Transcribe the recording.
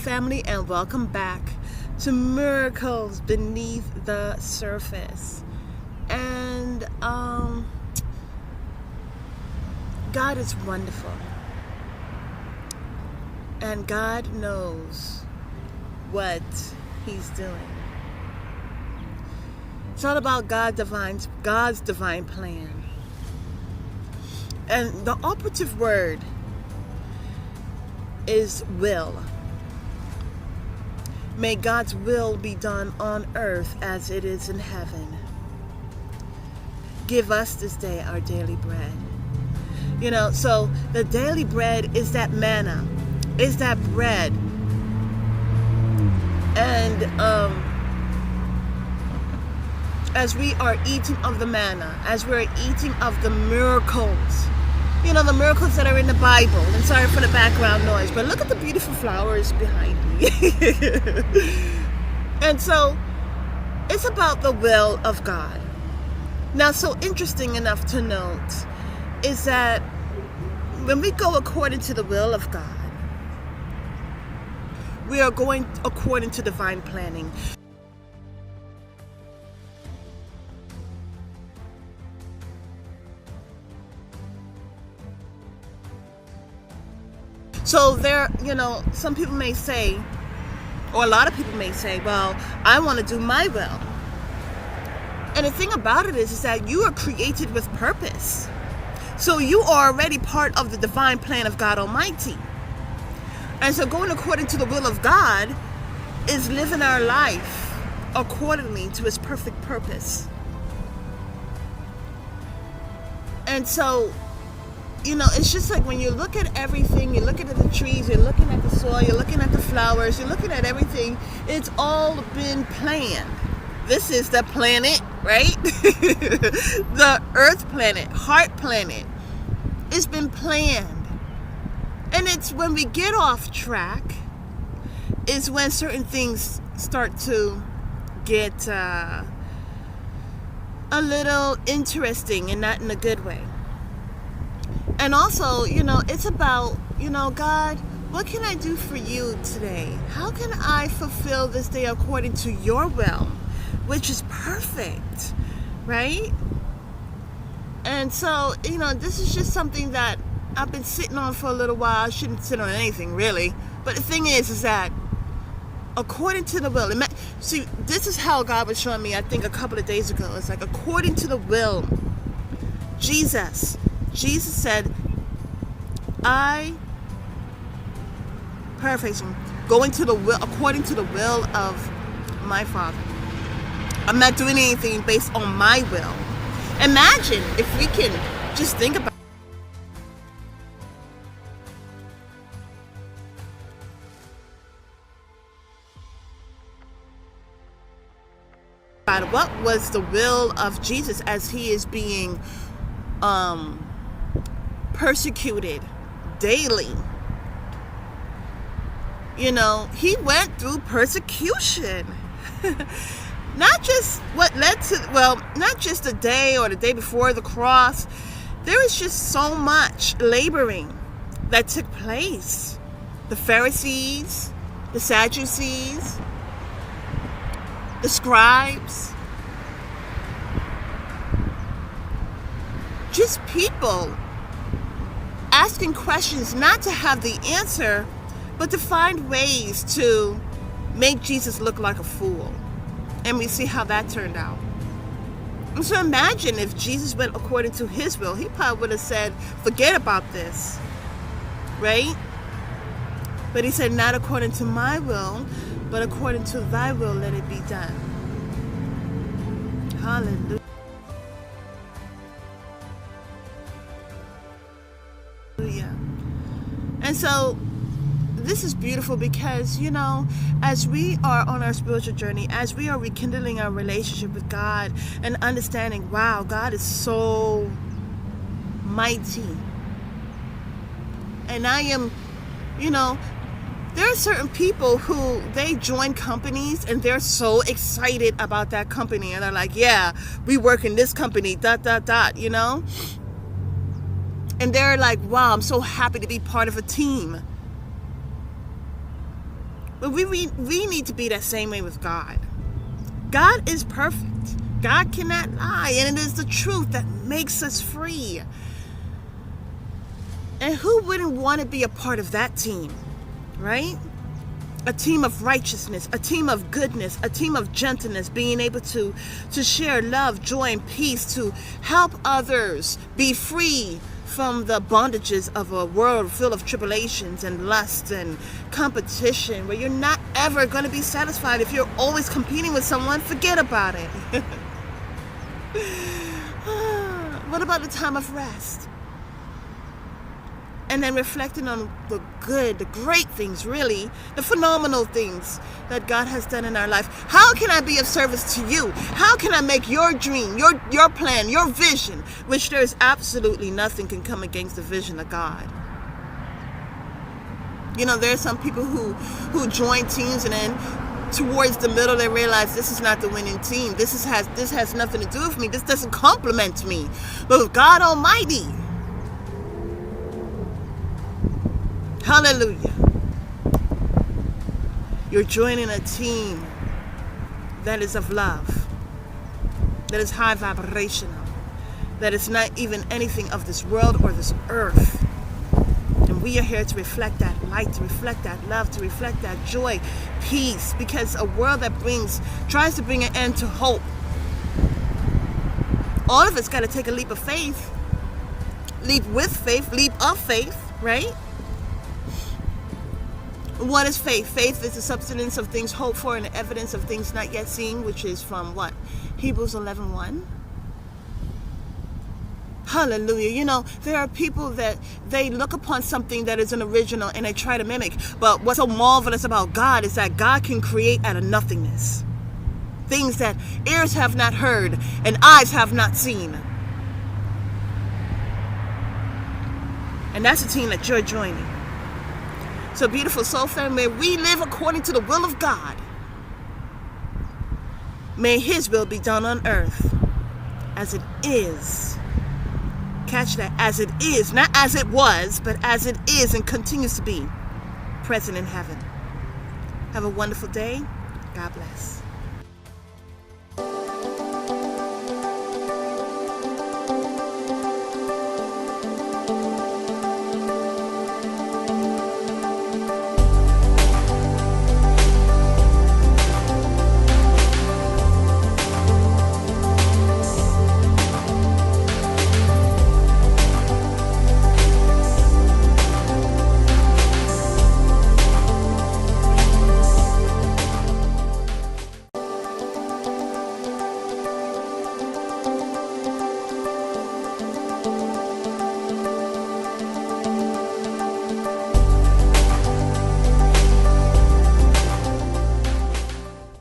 family, and welcome back to Miracles Beneath the Surface. And God is wonderful, and God knows what He's doing. It's all about God's divine plan. And the operative word is will. May God's will be done on earth as it is in heaven. Give us this day our daily bread. So the daily bread is that manna, is that bread. And as we are eating of the manna, as we're eating of the miracles, the miracles that are in the Bible. And sorry for the background noise, but look at the beautiful flowers behind me. And so it's about the will of God. Now, so interesting enough to note is that when we go according to the will of God, we are going according to divine planning. So there, some people may say, or a lot of people may say, well, I want to do my will. And the thing about it is that you are created with purpose. So you are already part of the divine plan of God Almighty. And so going according to the will of God is living our life accordingly to His perfect purpose. And so, it's just like when you look at everything, you're looking at the trees, you're looking at the soil, you're looking at the flowers, you're looking at everything, it's all been planned. This is the planet, right? The earth planet, heart planet. It's been planned. And it's when we get off track is when certain things start to get a little interesting, and not in a good way. And also, it's about, God, what can I do for you today? How can I fulfill this day according to your will, which is perfect, right? And so, this is just something that I've been sitting on for a little while. I shouldn't sit on anything, really. But the thing is that according to the will, see, this is how God was showing me, I think, a couple of days ago. It's like, according to the will, Jesus said, paraphrasing, according to the will of my Father. I'm not doing anything based on my will. Imagine if we can just think about what was the will of Jesus as He is being persecuted daily. He went through persecution. Not just the day or the day before the cross. There was just so much laboring that took place. The Pharisees, the Sadducees, the scribes, just people asking questions not to have the answer, but to find ways to make Jesus look like a fool. And we see how that turned out. And so imagine if Jesus went according to His will. He probably would have said, forget about this, right? But He said, not according to my will, but according to thy will, let it be done. Hallelujah. And so this is beautiful because, as we are on our spiritual journey, as we are rekindling our relationship with God and understanding, wow, God is so mighty. And I am, there are certain people who they join companies and they're so excited about that company. And they're like, yeah, we work in this company, ... And they're like, wow, I'm so happy to be part of a team. But we need to be that same way with God. God is perfect. God cannot lie. And it is the truth that makes us free. And who wouldn't want to be a part of that team, right? A team of righteousness, a team of goodness, a team of gentleness, being able to share love, joy, and peace, to help others be free from the bondages of a world full of tribulations and lust and competition, where you're not ever going to be satisfied. If you're always competing with someone, forget about it. What about the time of rest? And then reflecting on the good, the great things, really, the phenomenal things that God has done in our life. How can I be of service to you? How can I make your dream, your plan, your vision, which there is absolutely nothing can come against the vision of God. You know, there are some people who join teams, and then towards the middle they realize this is not the winning team. This has nothing to do with me. This doesn't compliment me. But with God Almighty, hallelujah, you're joining a team that is of love, that is high vibrational, that is not even anything of this world or this earth. And we are here to reflect that light, to reflect that love, to reflect that joy, peace, because a world that tries to bring an end to hope. All of us got to take a leap of faith, leap with faith, leap of faith, right? What is faith? Faith is the substance of things hoped for and the evidence of things not yet seen, which is from what? Hebrews 11:1. Hallelujah. You know, there are people that they look upon something that is an original and they try to mimic. But what's so marvelous about God is that God can create out of nothingness. Things that ears have not heard and eyes have not seen. And that's the team that you're joining. So, beautiful soul family, may we live according to the will of God. May His will be done on earth as it is. Catch that, as it is, not as it was, but as it is and continues to be present in heaven. Have a wonderful day. God bless.